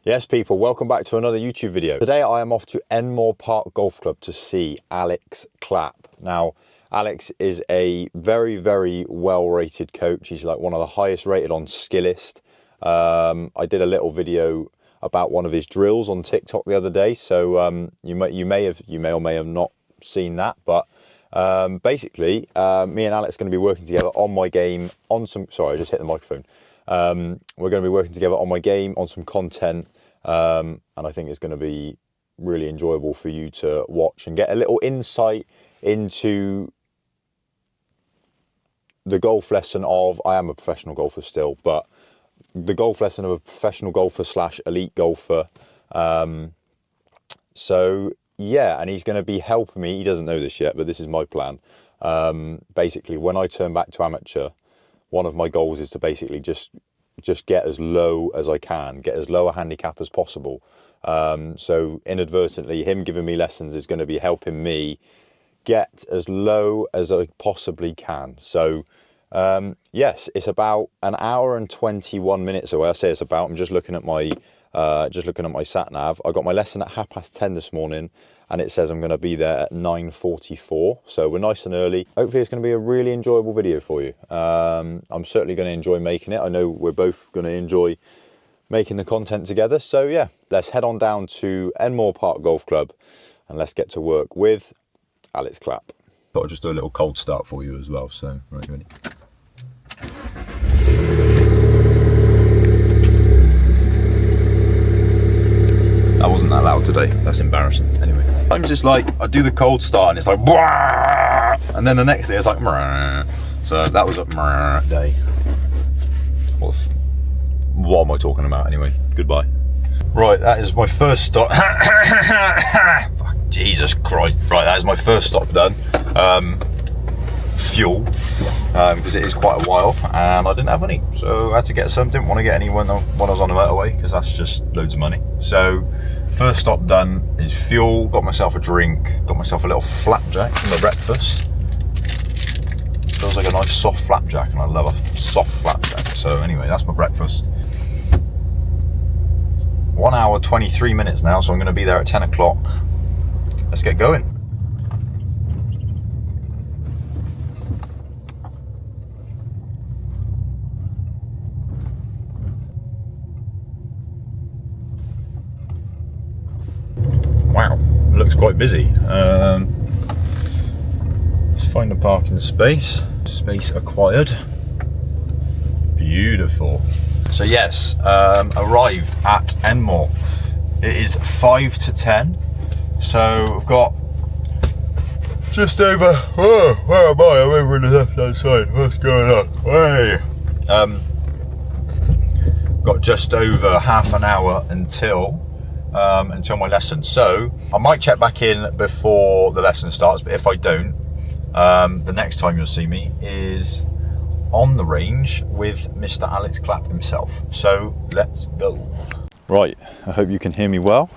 Yes, people, welcome back to another YouTube video. Today I am off to Enmore Park Golf Club to see Alex Clapp. Now, Alex is a very, very well-rated coach. He's like one of the highest rated on Skillest. I did a little video about one of his drills on TikTok the other day, so you may or may have not seen that, but basically, me and Alex are going to be working together on my game, on some, sorry, I just hit the microphone. We're going to be working together on my game, on some content, and I think it's going to be really enjoyable for you to watch and get a little insight into the golf lesson of, I am a professional golfer still, but the golf lesson of a professional golfer / elite golfer. So yeah, and he's going to be helping me. He doesn't know this yet, but this is my plan. Basically, when I turn back to amateur, one of my goals is to basically just get as low as I can, get as low a handicap as possible. So inadvertently, him giving me lessons is going to be helping me get as low as I possibly can. So yes, it's about an hour and 21 minutes away. I say it's about. I'm just looking at my sat nav. I got my lesson at 10:30 this morning, and it says I'm going to be there at 9:44. So we're nice and early. Hopefully it's going to be a really enjoyable video for you. I'm certainly going to enjoy making it. I know we're both going to enjoy making the content together. So yeah, let's head on down to Enmore Park Golf Club and let's get to work with Alex Clapp. Thought I'd just do a little cold start for you as well. So right, ready? That wasn't that loud today. That's embarrassing. Anyway, I'm just like, I do the cold start and it's like, and then the next day it's like, so that was a day. What am I talking about anyway? Goodbye. Right, that is my first stop. Jesus Christ. Right, that is my first stop done. Fuel, because it is quite a while and I didn't have any. So I had to get some. Didn't want to get any when I was on the motorway because that's just loads of money. So first stop done is fuel. Got myself a drink, got myself a little flapjack for my breakfast. Feels like a nice soft flapjack and I love a soft flapjack. So anyway, that's my breakfast. 1 hour 23 minutes now, so I'm going to be there at 10 o'clock. Let's get going. Wow, it looks quite busy. Let's find a parking space. Space acquired. Beautiful. So yes, arrived at Enmore. It is 5 to 10. So I've got just over, where am I? I'm over in the left hand side. What's going on? Hey. Got just over half an hour until my lesson. So I might check back in before the lesson starts, but if I don't, the next time you'll see me is on the range with Mr. Alex Clapp himself. So let's go. Right, I hope you can hear me well.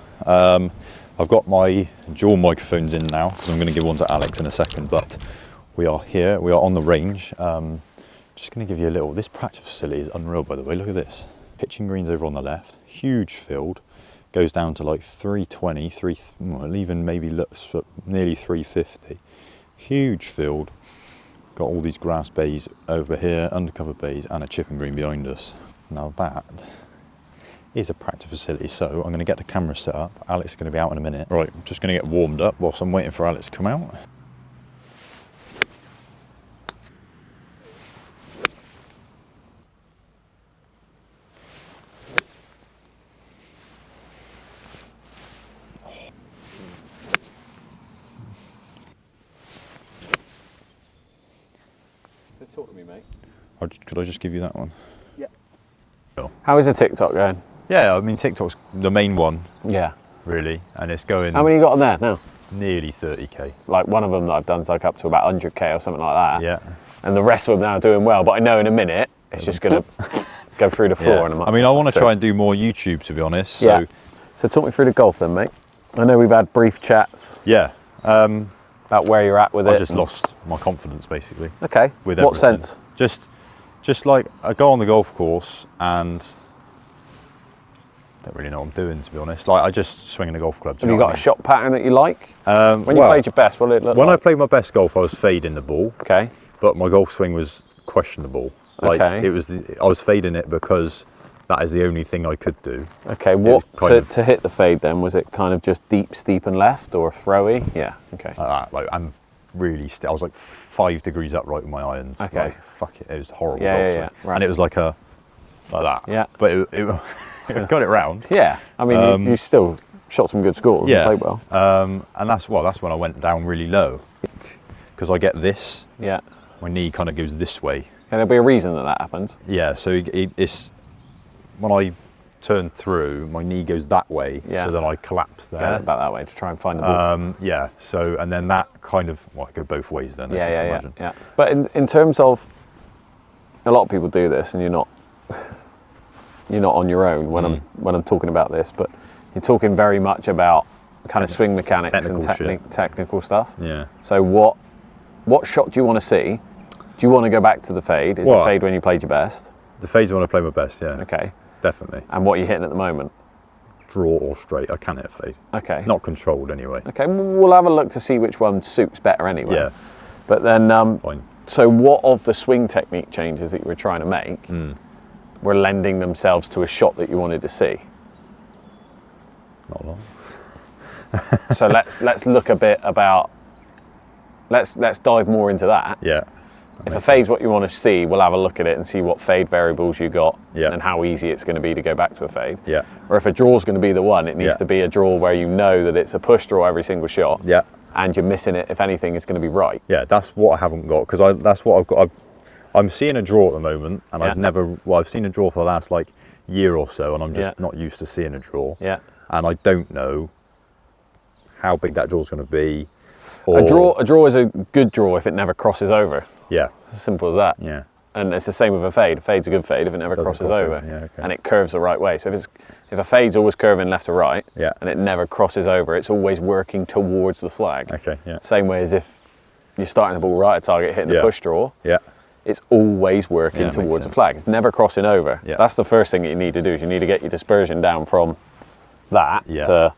I've got my dual microphones in now because I'm going to give one to Alex in a second, but we are here, we are on the range. Just going to give you a little, this practice facility is unreal, by the way. Look at this. Pitching greens over on the left, huge field, goes down to like 320, well, even maybe looks nearly 350. Huge field. Got all these grass bays over here, undercover bays, and a chipping green behind us. Now that is a practice facility, so I'm going to get the camera set up. Alex is going to be out in a minute. Right, I'm just going to get warmed up whilst I'm waiting for Alex to come out. Talk to me, mate. Could I just give you that one? Yeah. How is the TikTok going? Yeah, I mean, TikTok's the main one. Yeah. Really, and it's going... How many you got on there now? Nearly 30k. Like one of them that I've done is like up to about 100k or something like that. Yeah. And the rest of them now are doing well, but I know in a minute it's just going to go through the floor. Yeah. I mean, I want to try and do more YouTube, to be honest. So. Yeah. So talk me through the golf then, mate. I know we've had brief chats. Yeah. About where you're at with it. I just lost my confidence, basically. Okay. With what everything. sense? Just like I go on the golf course and don't really know what I'm doing, to be honest. Like, I just swing in a golf club. Have you got a shot pattern that you like? When you Well, played your best, what did it look like? When I played my best golf, I was fading the ball. Okay. But my golf swing was questionable. Like, Okay. I was fading it because that is the only thing I could do. Okay, to hit the fade then, was it kind of just deep, steep and left, or throwy? Yeah, okay. Like, I'm really, I was like 5 degrees upright with my irons. Okay. Like, fuck it, it was horrible. Yeah. Right. And it was like that. Yeah. But it got it round. Yeah, I mean, you still shot some good scores and played well. And that's when I went down really low. Because I get this. Yeah. My knee kind of goes this way. Can there be a reason that happens? Yeah, so it's when I turn through, my knee goes that way, so then I collapse there. Go about that way to try and find the ball. Yeah, so, and then that kind of, I go both ways then, Yeah. But in terms of, a lot of people do this, and you're not on your own when I'm talking about this, but you're talking very much about kind of swing mechanics and technical stuff. Yeah. So what shot do you want to see? Do you want to go back to the fade? Is the fade when you played your best? The fade's when I play my best, yeah. Okay. Definitely. And what are you hitting at the moment? Draw or straight. I can hit a fade. Okay. Not controlled anyway. Okay, we'll have a look to see which one suits better anyway. Yeah. But then, fine. So what of the swing technique changes that you were trying to make were lending themselves to a shot that you wanted to see? Not long. So let's look a bit about, let's dive more into that. Yeah. If a fade's what you want to see, we'll have a look at it and see what fade variables you got Yeah. and how easy it's going to be to go back to a fade. Yeah. Or if a draw's going to be the one, it needs to be a draw where you know that it's a push draw every single shot. Yeah. And you're missing it if anything is going to be right. Yeah, that's what I haven't got, because that's what I've got. I'm seeing a draw at the moment, and I've seen a draw for the last like year or so, and I'm just not used to seeing a draw. Yeah. And I don't know how big that draw's going to be. A draw is a good draw if it never crosses over. Yeah. As simple as that. Yeah. And it's the same with a fade. A fade's a good fade if it never crosses over. Yeah, okay. And it curves the right way. So if a fade's always curving left to right, and it never crosses over, it's always working towards the flag. Okay, yeah. Same way as if you're starting the ball right at target, hitting the push draw, it's always working towards the flag. It's never crossing over. Yeah. That's the first thing that you need to do, is you need to get your dispersion down from that to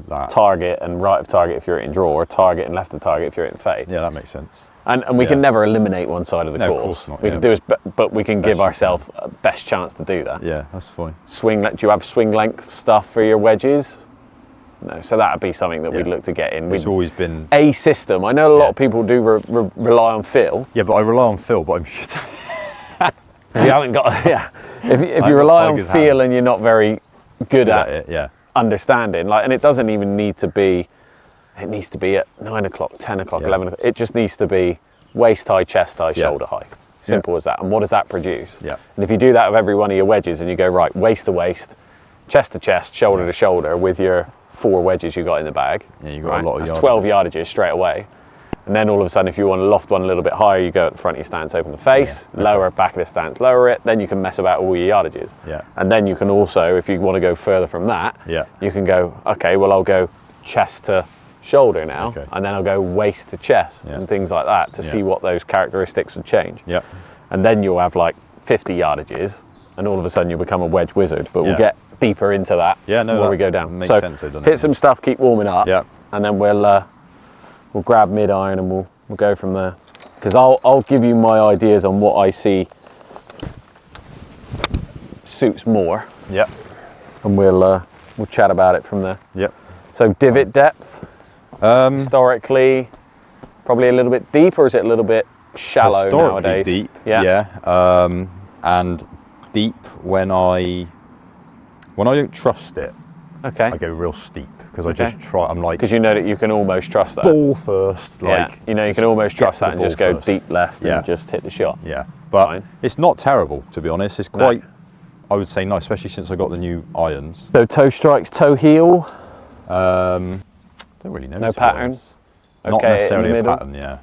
that. target and right of target if you're hitting draw, or target and left of target if you're hitting fade. Yeah, that makes sense. And we can never eliminate one side of the course. Of course not. We can do but we can give ourselves a best chance to do that. Yeah, that's fine. Do you have swing length stuff for your wedges? No, so that would be something that we'd look to get in. It's always been a system. I know a lot of people do rely on feel. Yeah, but I rely on feel, but I'm shit. If you haven't got, if you rely on feel and you're not very good at it, understanding, and it doesn't even need to be. It needs to be at 9 o'clock, 10 o'clock, 11 o'clock. It just needs to be waist high, chest high, shoulder high. Simple as that. And what does that produce? Yeah. And if you do that with every one of your wedges, and you go right waist to waist, chest to chest, shoulder to shoulder with your 4 wedges you got in the bag. Yeah, you got a lot of That's yardages. 12 yardages straight away. And then all of a sudden, if you want to loft one a little bit higher, you go at the front of your stance, open the face, lower back of the stance, lower it. Then you can mess about all your yardages. Yeah. And then you can also, if you want to go further from that, you can go, okay, well, I'll go chest to shoulder now, and then I'll go waist to chest and things like that to see what those characteristics would change. Yeah. And then you'll have like 50 yardages, and all of a sudden you'll become a wedge wizard. But we'll get deeper into that before we go down. Makes so sense, doesn't hit it? some stuff, keep warming up, and then we'll grab mid iron and we'll go from there. Because I'll give you my ideas on what I see suits more. Yep. And we'll chat about it from there. Yep. So divot depth. Historically, probably a little bit deep, or is it a little bit shallow nowadays? Deep, yeah. And deep when I don't trust it. Okay. I go real steep because I just try. I'm like, because you know that you can almost trust that. Ball first. You know you can almost trust that and just go deep left and just hit the shot. Yeah, but it's not terrible, to be honest. It's quite, I would say, nice, especially since I got the new irons. So toe strikes, toe heel. Don't really know. No patterns. Not necessarily a pattern. Yeah.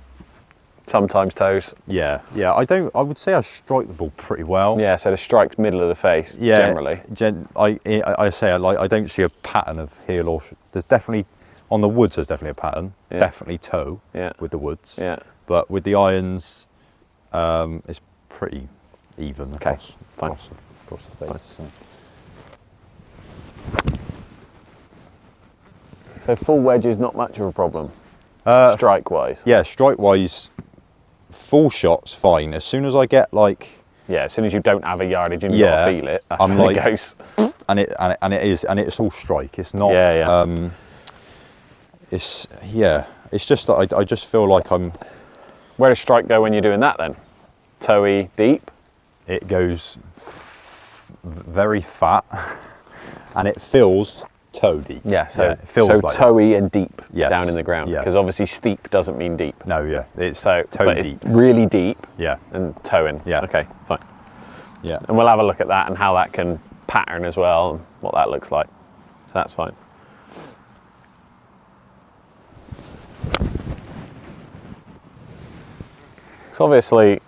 Sometimes toes. Yeah. I would say I strike the ball pretty well. Yeah. So the strike's middle of the face. Generally. I say I don't see a pattern of heel or. There's definitely on the woods. There's definitely a pattern. Yeah. Definitely toe. Yeah. With the woods. Yeah. But with the irons, it's pretty even. Okay. Fine. Across the face. So. So full wedge is not much of a problem, strike-wise. Yeah, strike-wise, full shot's fine. As soon as I get like... Yeah, as soon as you don't have a yardage and you gotta feel it, that's when it goes. And it's all strike. It's not... it's just that I just feel like I'm... Where does strike go when you're doing that then? Toey, deep? It goes very fat and it feels toe deep. Yeah, so, it feels like toey and deep down in the ground. Because obviously steep doesn't mean deep. No, yeah, it's toe deep. It's really deep and toeing. Yeah. Okay, fine. Yeah. And we'll have a look at that and how that can pattern as well and what that looks like. So that's fine. So obviously,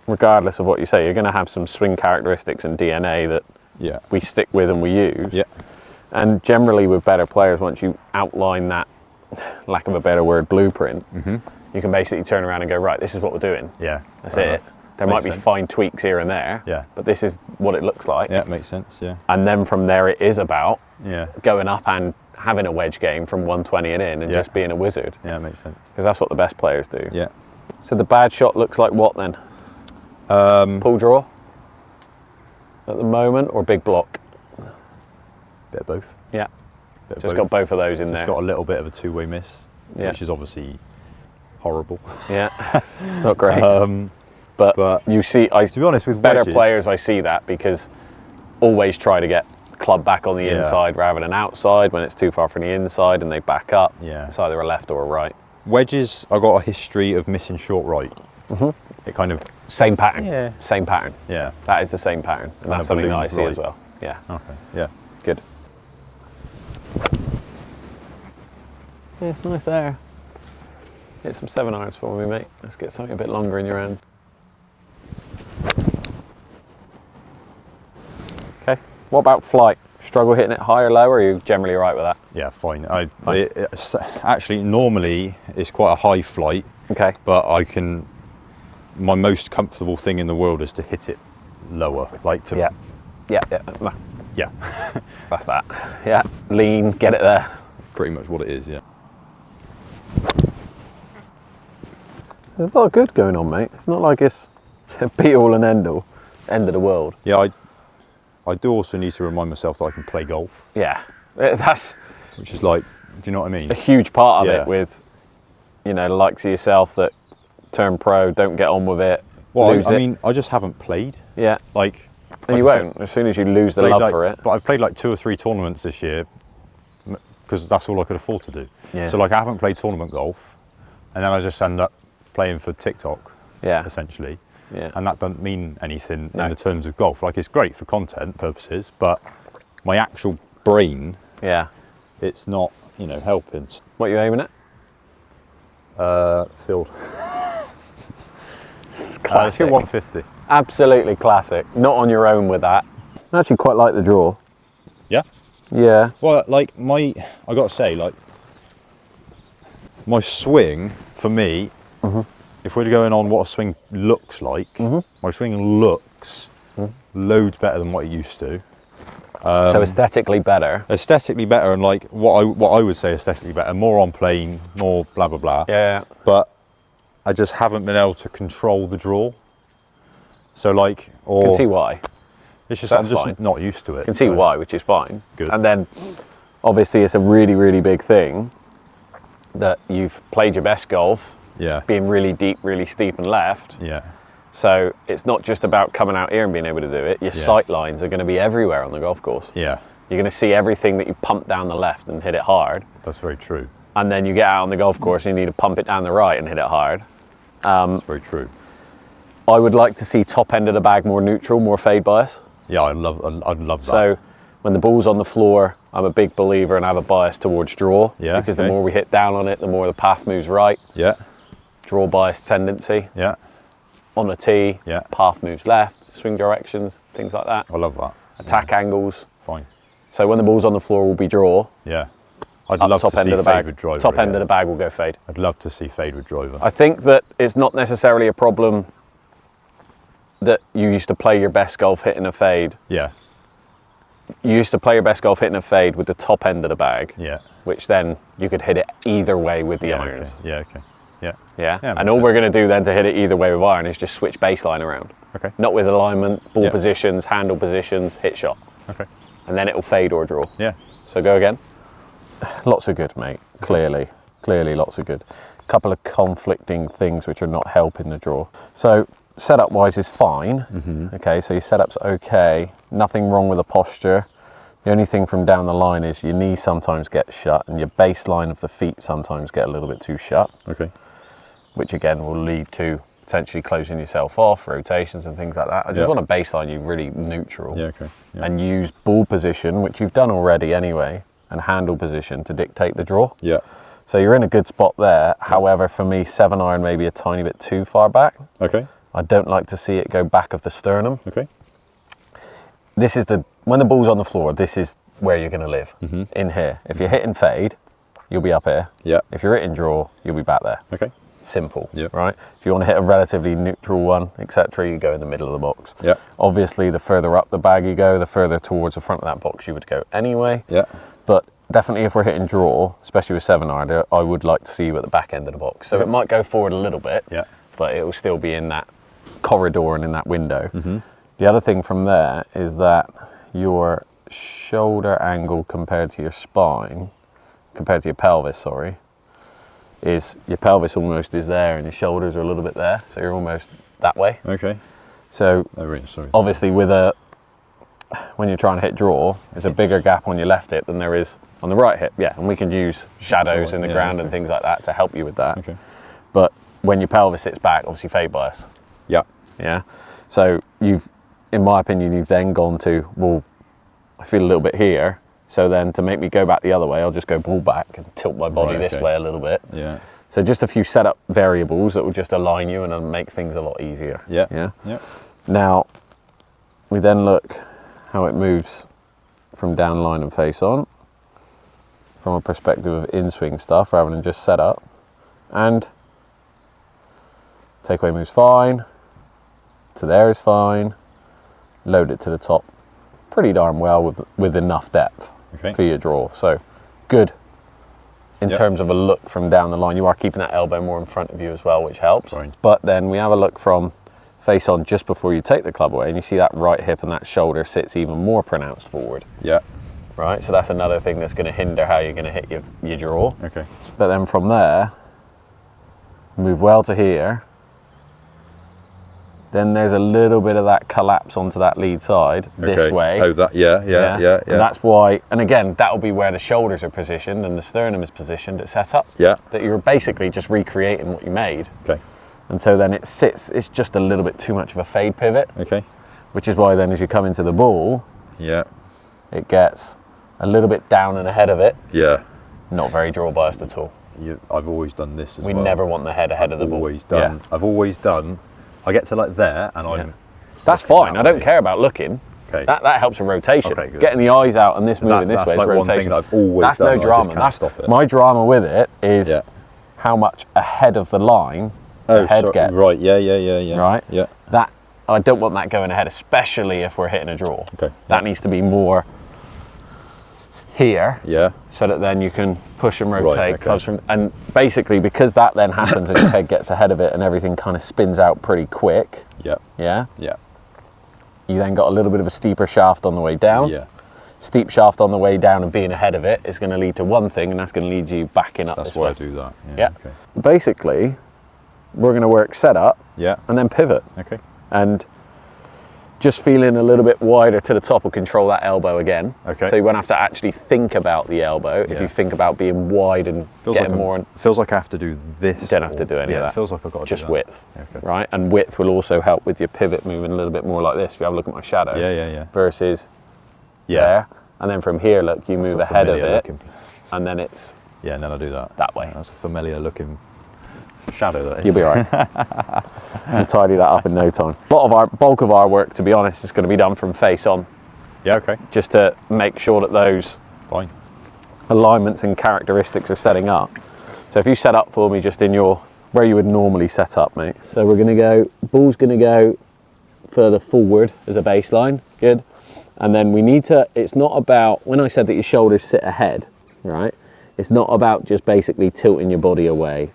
regardless of what you say, you're going to have some swing characteristics and DNA that we stick with and we use. Yeah. And generally with better players, once you outline that, lack of a better word, blueprint, you can basically turn around and go, right, this is what we're doing. Yeah. That's it. There might be fine tweaks here and there, but this is what it looks like. Yeah, it makes sense, yeah. And then from there it is about going up and having a wedge game from 120 and in and just being a wizard. Yeah, it makes sense. Because that's what the best players do. Yeah. So the bad shot looks like what then? Pull draw at the moment or big block? Bit of both. Yeah. Bit of Just got both of those in there. Just got a little bit of a two-way miss, which is obviously horrible. Yeah, it's not great. But you see, to be honest, with better wedges, players, I see that because always try to get club back on the inside rather than outside when it's too far from the inside and they back up. Yeah. It's either a left or a right. Wedges, I've got a history of missing short right. It kind of... Same pattern. Yeah. Same pattern. Yeah. That is the same pattern. And that's something that I see as well. Yeah. Okay. Yeah. Good. Yeah, it's nice there. Hit some 7-irons for me, mate. Let's get something a bit longer in your hands. Okay. What about flight? Struggle hitting it high or low, or are you generally all right with that? Yeah, fine. Actually, normally it's quite a high flight. Okay. But I can... My most comfortable thing in the world is to hit it lower. Like to... Yeah. Yeah. That's that. Yeah. Lean, get it there. Pretty much what it is, yeah. There's a lot of good going on, mate. It's not like it's a be all and end all, end of the world. Yeah, I do also need to remind myself that I can play golf. Yeah, that's... Which is like, do you know what I mean? A huge part of it with, you know, the likes of yourself that turn pro, don't get on with it, well, I mean, I just haven't played. Yeah. Like And you won't, as soon as you lose the love for it. But I've played like 2 or 3 tournaments this year because that's all I could afford to do. Yeah. So like I haven't played tournament golf and then I just end up playing for TikTok, essentially. Yeah. And that doesn't mean anything in the terms of golf. Like it's great for content purposes, but my actual brain, it's not, you know, helping. What are you aiming at? Field. Classic. 150. Absolutely classic. Not on your own with that. I actually quite like the draw. Yeah? Yeah. Well, like I got to say, like my swing for me, if we're going on what a swing looks like, my swing looks loads better than what it used to. So aesthetically better. Aesthetically better, and like what I would say aesthetically better, more on plane, more blah blah blah. Yeah. But I just haven't been able to control the draw. So like, or Can see why. It's just I'm just not used to it. Can see why, which is fine. Good. And then, obviously, it's a really, really big thing that you've played your best golf. Yeah. Being really deep, really steep and left. Yeah. So it's not just about coming out here and being able to do it. Your sight lines are going to be everywhere on the golf course. Yeah. You're going to see everything that you pump down the left and hit it hard. That's very true. And then you get out on the golf course and you need to pump it down the right and hit it hard. That's very true. I would like to see top end of the bag more neutral, more fade bias. Yeah, I'd love that. So when the ball's on the floor, I'm a big believer and have a bias towards draw. Yeah. Because the more we hit down on it, the more the path moves right. Yeah. Draw bias tendency. Yeah. On the tee, yeah. Path moves left, swing directions, things like that. I love that. Attack angles. Fine. So when the ball's on the floor, will be draw. Yeah. I'd love to see fade with driver. Top end of the bag will go fade. I'd love to see fade with driver. I think that it's not necessarily a problem that you used to play your best golf hitting a fade. Yeah. You used to play your best golf hitting a fade with the top end of the bag. Yeah. which then you could hit it either way with the Yeah, irons. okay. Yeah, okay. Yeah. Yeah, Yeah, and makes all sense. we're going to do then to hit it either way with iron is just switch baseline around. Okay. Not with alignment, ball Yeah. positions, handle positions, hit shot. Okay. And then it'll fade or draw. Yeah. So go again. Lots of good, mate. Clearly lots of good. Couple of conflicting things which are not helping the draw. So setup wise is fine. Okay, so your setup's okay. Nothing wrong with the posture. The only thing from down the line is your knees sometimes get shut and your baseline of the feet sometimes get a little bit too shut. Okay. Which again will lead to potentially closing yourself off, rotations and things like that. I just want to baseline you really neutral. Yeah, okay. Yeah. And use ball position, which you've done already anyway, and handle position to dictate the draw. Yeah. So you're in a good spot there. However, for me, 7-iron may be a tiny bit too far back. Okay. I don't like to see it go back of the sternum. Okay. This is when the ball's on the floor, this is where you're going to live, in here. If you're hitting fade, you'll be up here. Yeah. If you're hitting draw, you'll be back there. Okay. Simple, Yeah. right? If you want to hit a relatively neutral one, etc., you go in the middle of the box. Yeah. Obviously, the further up the bag you go, the further towards the front of that box you would go anyway. Yeah. But definitely if we're hitting draw, especially with 7-iron, I would like to see you at the back end of the box. So it might go forward a little bit, Yeah. but it will still be in that corridor and in that window. The other thing from there is that your shoulder angle compared to your spine, compared to your pelvis, sorry, is your pelvis almost is there and your shoulders are a little bit there. So you're almost that way. Okay. So Oh, really? Sorry. obviously when you're trying to hit draw, there's a bigger gap on your left hip than there is on the right hip. Yeah, and we can use shadows in the ground and things like that to help you with that. Okay. But when your pelvis sits back, obviously fade bias. Yeah. Yeah. So in my opinion, you've then gone to, well, I feel a little bit here. So then to make me go back the other way, I'll just go ball back and tilt my body Right, this okay. way a little bit. Yeah. So just a few setup variables that will just align you and make things a lot easier. Yeah. Yeah. Yeah. Now, we then look how it moves from down line and face on, from a perspective of in-swing stuff rather than just setup. And takeaway moves fine, to there is fine, load it to the top pretty darn well with enough depth for your draw. So good in terms of a look from down the line. You are keeping that elbow more in front of you as well, which helps. Right. But then we have a look from face on just before you take the club away, and you see that right hip and that shoulder sits even more pronounced forward. Yeah. Right, so that's another thing that's going to hinder how you're going to hit your draw. Okay. But then from there, move well to here. Then there's a little bit of that collapse onto that lead side this way. Oh, that. Yeah. And that's why, and again, that'll be where the shoulders are positioned and the sternum is positioned at setup. Yeah. That you're basically just recreating what you made. Okay. And so then it sits, it's just a little bit too much of a fade pivot. Okay. Which is why then as you come into the ball, Yeah. it gets a little bit down and ahead of it. Yeah. Not very draw biased at all. I've always done this as We well. never want the head ahead of the ball. I've always done. I get to like there, and I'm. That's fine. I don't care about looking. Okay. That helps in rotation. Okay, good. Getting the eyes out and this moving this that's way is like rotation. one thing that I've always that's done. no I just drama. can't That's stop it. my drama with it is how much ahead of the line the head gets. Right. Yeah. Right. Yeah. That I don't want that going ahead, especially if we're hitting a draw. Okay. That needs to be more here. Yeah. So that then you can push and rotate Right, okay. clubs from, and basically because that then happens and your head gets ahead of it and everything kind of spins out pretty quick. Yeah. Yeah. Yeah. You then got a little bit of a steeper shaft on the way down. Yeah. Steep shaft on the way down and being ahead of it is going to lead to one thing, and that's going to lead you backing up That's this why way. I do that. Yeah. Okay. Basically, we're going to work setup Yeah. and then pivot. Okay. And just feeling a little bit wider to the top will control that elbow again. Okay. So you won't have to actually think about the elbow if you think about being wide and getting more. Feels like I have to do this. You don't have to do any of that. It feels like I've got to just do that. width, Okay. right? And width will also help with your pivot moving a little bit more like this. If you have a look at my shadow. Yeah. Versus Yeah. there. And then from here, look, you That's move a ahead of familiar it, looking- and then it's Yeah, and then I do that. that way. That's a familiar looking shadow. That is. You'll be all right. We'll tidy that up in no time. Bulk of our work, to be honest, is going to be done from face on, Yeah. Okay. just to make sure that those Fine. alignments and characteristics are setting up. So if you set up for me just in where you would normally set up, mate. So we're going to go, ball's going to go further forward as a baseline. Good. And then we need to, it's not about, when I said that your shoulders sit ahead, right? It's not about just basically tilting your body away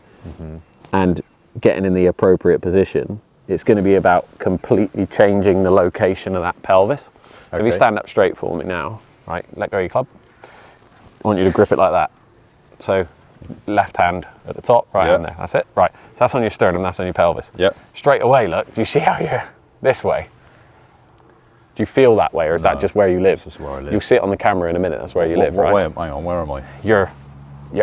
and getting in the appropriate position. It's going to be about completely changing the location of that pelvis. So if you stand up straight for me now, right, let go of your club. I want you to grip it like that. So left hand at the top, right hand there. That's it. Right. So that's on your sternum, that's on your pelvis. Yep. Straight away, look, do you see how you're this way? Do you feel that way, or is that just where you live? That's just where I live. You'll see it on the camera in a minute, that's where you live, right? Hang on, where am I? Your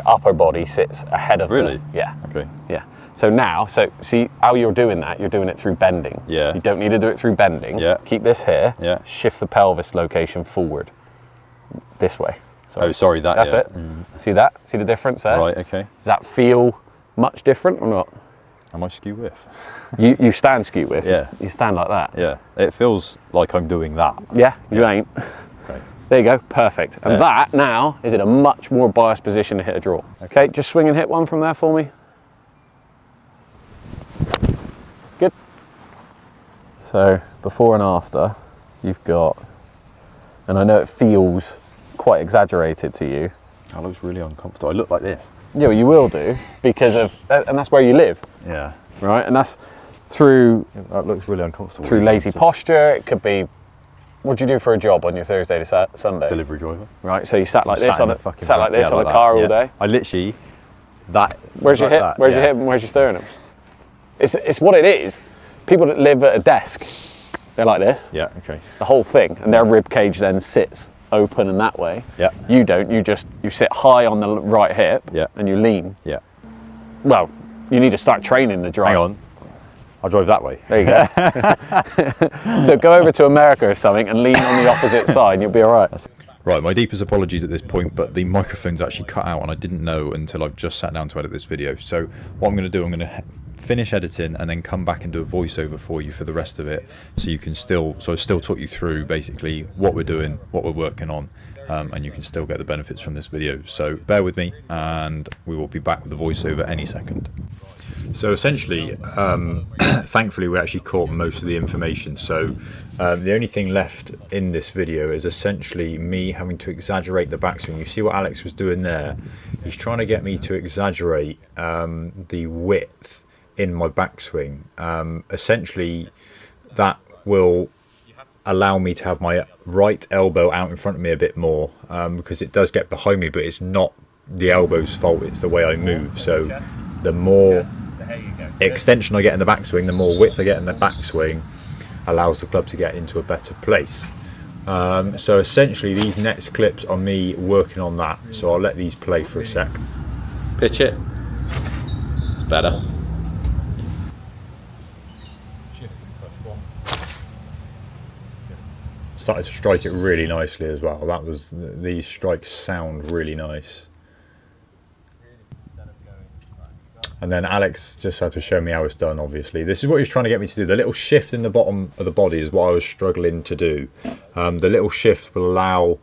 upper body sits ahead of Really? Yeah. Okay. Yeah. So now, see how you're doing that? You're doing it through bending. Yeah. You don't need to do it through bending. Yeah. Keep this here. Yeah. Shift the pelvis location forward. This way. Oh, sorry, that. That's it. See that? See the difference there? Right. Okay. Does that feel much different or not? Am I skew with? You stand skew with. Yeah. You stand like that. Yeah. It feels like I'm doing that. Yeah. You ain't. Okay. There you go. Perfect. And that now is in a much more biased position to hit a draw. Okay. Just swing and hit one from there for me. Good. So before and after, you've got, and I know it feels quite exaggerated to you. That looks really uncomfortable. I look like this. Yeah, well, you will do because of, and that's where you live, Yeah. right? And that's through That looks really uncomfortable. through lazy posture. It could be, what do you do for a job on your Thursday to Sunday? Delivery driver. Right. So you sat like this Sat in on the fucking sat like back. this Yeah, on like a car that. all Yeah. day. I literally that. Where's your like hip? that, Where's your yeah. hip? And where's your sternum? It's what it is. People that live at a desk, they're like this. Yeah. Okay. The whole thing, and their rib cage then sits open and that way. Yeah. You don't. You sit high on the right hip. Yeah. And you lean. Yeah. Well, you need to start training the drive. Hang on. I'll drive that way. There you go. So go over to America or something and lean on the opposite side and you'll be all right. Right, my deepest apologies at this point, but the microphone's actually cut out and I didn't know until I've just sat down to edit this video. So what I'm going to do, I'm going to finish editing and then come back and do a voiceover for you for the rest of it, so you can still talk you through basically what we're doing, what we're working on, and you can still get the benefits from this video. So bear with me and we will be back with the voiceover any second. So essentially, thankfully we actually caught most of the information. So the only thing left in this video is essentially me having to exaggerate the backswing. You see what Alex was doing there? He's trying to get me to exaggerate the width in my backswing. Essentially, that will allow me to have my right elbow out in front of me a bit more, because it does get behind me, but it's not the elbow's fault, it's the way I move. So the more extension I get in the backswing, the more width I get in the backswing, allows the club to get into a better place. So essentially these next clips are me working on that, so I'll let these play for a sec. Pitch it. It's better. Started to strike it really nicely as well. That was, these strikes sound really nice. And then Alex just had to show me how it's done, obviously. This is what he's trying to get me to do. The little shift in the bottom of the body is what I was struggling to do. The little shift will allow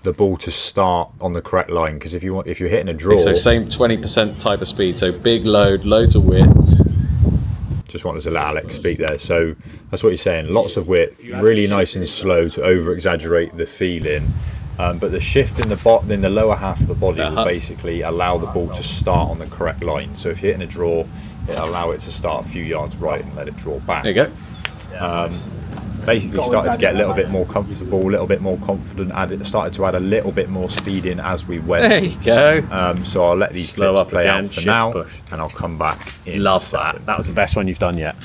the ball to start on the correct line, because if you're hitting a draw... So same 20% type of speed, so big load, loads of width. Just wanted to let Alex speak there. So that's what he's saying. Lots of width, really nice and slow to over-exaggerate the feeling. But the shift in the lower half of the body will basically allow the ball to start on the correct line. So if you're hitting a draw, it'll allow it to start a few yards right and let it draw back. There you go. Basically started to get a little bit more comfortable, a little bit more confident, started to add a little bit more speed in as we went. There you go. So I'll let these Slow clips up play again, out for shift now, push. and I'll come back in Love a second. that. That was the best one you've done yet.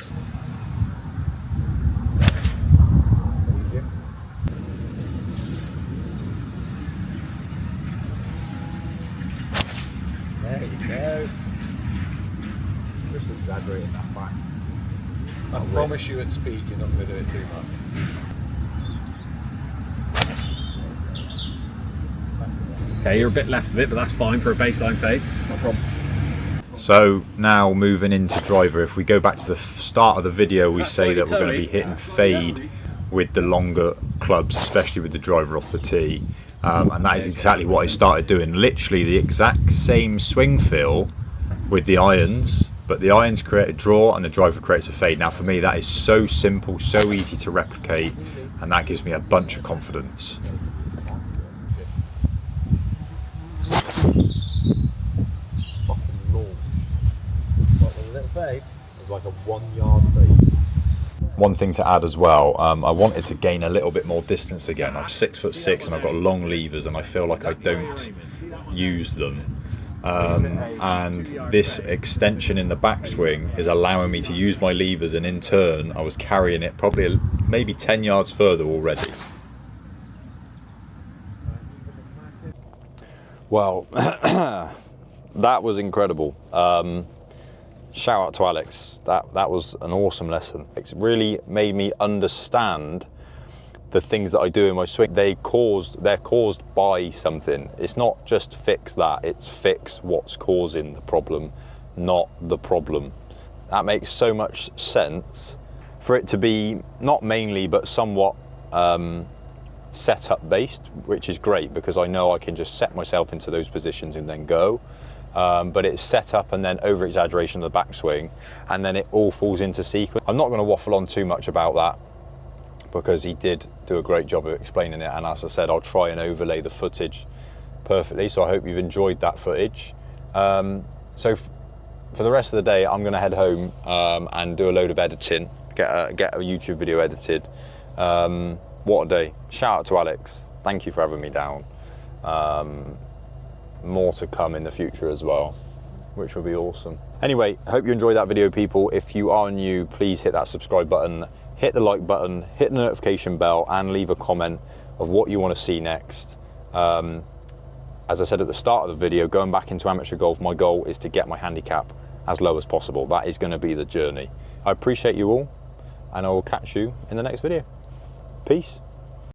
There you go. Just exaggerating that back. I promise you at speed you're not going to do it too much. Okay, you're a bit left of it, but that's fine for a baseline fade. No problem. So now moving into driver, if we go back to the start of the video, we say that we're going to be hitting fade with the longer clubs, especially with the driver off the tee. And that is exactly what I started doing. Literally the exact same swing feel with the irons, but the irons create a draw and the driver creates a fade. Now for me that is so simple, so easy to replicate, and that gives me a bunch of confidence. fade. It was like a 1 yard fade. One thing to add as well, I wanted to gain a little bit more distance again. I'm 6'6" and I've got long levers and I feel like I don't use them. And this extension in the backswing is allowing me to use my levers, and in turn I was carrying it probably maybe 10 yards further already. Well, that was incredible. Shout out to Alex. That was an awesome lesson. It's really made me understand the things that I do in my swing. They're caused by something. It's not just fix that, it's fix what's causing the problem, not the problem. That makes so much sense for it to be not mainly but somewhat setup based, which is great because I know I can just set myself into those positions and then go. But it's set up and then over exaggeration of the backswing, and then it all falls into sequence. I'm not going to waffle on too much about that because he did do a great job of explaining it, and as I said, I'll try and overlay the footage perfectly, so I hope you've enjoyed that footage. So for the rest of the day I'm going to head home and do a load of editing, get a YouTube video edited. What a day. Shout out to Alex, thank you for having me down. More to come in the future as well, which will be awesome. Anyway, I hope you enjoyed that video, people. If you are new, please hit that subscribe button, hit the like button, hit the notification bell, and leave a comment of what you want to see next. As I said at the start of the video, going back into amateur golf, my goal is to get my handicap as low as possible. That is going to be the journey. I appreciate you all, and I will catch you in the next video. Peace.